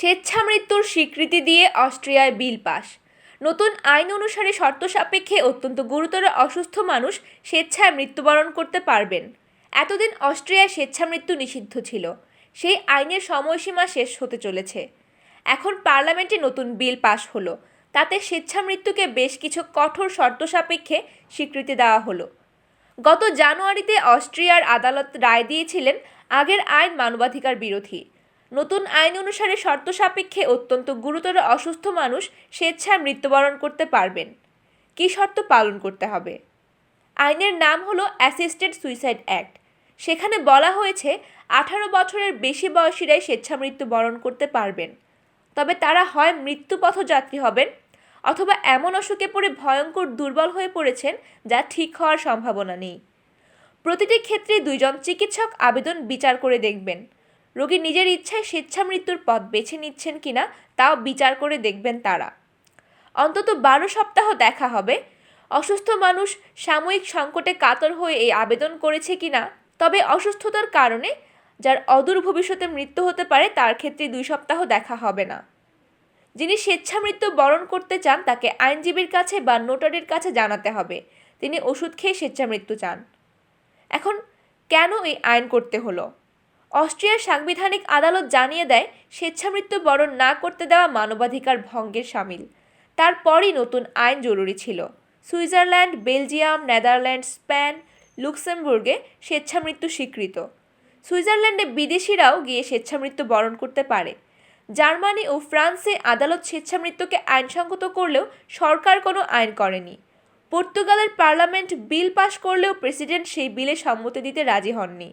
স্বেচ্ছামৃত্যুর স্বীকৃতি দিয়ে অস্ট্রিয়ায় bill pass. নতুন আইন অনুসারে শর্ত সাপেক্ষে অত্যন্ত গুরুতর অসুস্থ মানুষ স্বেচ্ছায় মৃত্যুবরণ করতে পারবেন। এতদিন অস্ট্রিয়ায় স্বেচ্ছামৃত্যু নিষিদ্ধ ছিল। সেই আইনের সময়সীমা শেষ হতে চলেছে। এখন পার্লামেন্টে নতুন বিল পাস হলো। তাতে স্বেচ্ছামৃত্যুকে বেশ কিছু কঠোর শর্ত সাপেক্ষে স্বীকৃতি দেওয়া হলো। গত জানুয়ারিতে অস্ট্রিয়ার আদালত রায় দিয়েছিলেন আগের আইন মানবাধিকার বিরোধী। নতুন আইন অনুসারে শর্ত সাপেক্ষে অত্যন্ত গুরুতর অসুস্থ মানুষ স্বেচ্ছায় মৃত্যুবরণ করতে পারবেন। কী শর্ত পালন করতে হবে? আইনের নাম হলো অ্যাসিস্টেড সুইসাইড অ্যাক্ট। সেখানে বলা হয়েছে 18 বছরের বেশি বয়সীরাই স্বেচ্ছামৃত্যু বরণ করতে পারবেন। তবে তারা হয় মৃত্যুপথযাত্রী হবেন অথবা এমন অসুখে পড়ে ভয়ঙ্কর দুর্বল হয়ে পড়েছেন যা ঠিক হওয়ার সম্ভাবনা নেই। প্রতিটি ক্ষেত্রে 2 জন চিকিৎসক আবেদন বিচার করে দেখবেন। রোগী নিজের ইচ্ছায় স্বেচ্ছামৃত্যুর পথ বেছে নিচ্ছেন কিনা তাও বিচার করে দেখবেন তারা। অন্তত 12 সপ্তাহ দেখা হবে অসুস্থ মানুষ সাময়িক সংকটে কাতর হয়ে এই আবেদন করেছে কিনা। তবে অসুস্থতার কারণে যার অদূর ভবিষ্যতে মৃত্যু হতে পারে তার ক্ষেত্রে 2 সপ্তাহ দেখা হবে না। যিনি স্বেচ্ছামৃত্যু বরণ করতে চান তাকে আইনজীবীর কাছে বা নোটারির কাছে জানাতে হবে তিনি ওষুধ খেয়ে স্বেচ্ছামৃত্যু চান। এখন কেন এই আইন করতে হলো? অস্ট্রিয়ার সাংবিধানিক আদালত জানিয়ে দেয় স্বেচ্ছামৃত্যু বরণ না করতে দেওয়া মানবাধিকার ভঙ্গের শামিল। তারপরই নতুন আইন জরুরি ছিল। সুইজারল্যান্ড, বেলজিয়াম, নেদারল্যান্ড, স্পেন, লুক্সেমবুর্গে স্বেচ্ছামৃত্যু স্বীকৃত। সুইজারল্যান্ডে বিদেশিরাও গিয়ে স্বেচ্ছামৃত্যু বরণ করতে পারে। জার্মানি ও ফ্রান্সে আদালত স্বেচ্ছামৃত্যুকে আইনসঙ্গত করলেও সরকার কোনো আইন করেনি। পর্তুগালের পার্লামেন্ট বিল পাশ করলেও প্রেসিডেন্ট সেই বিলে সম্মতি দিতে রাজি হননি।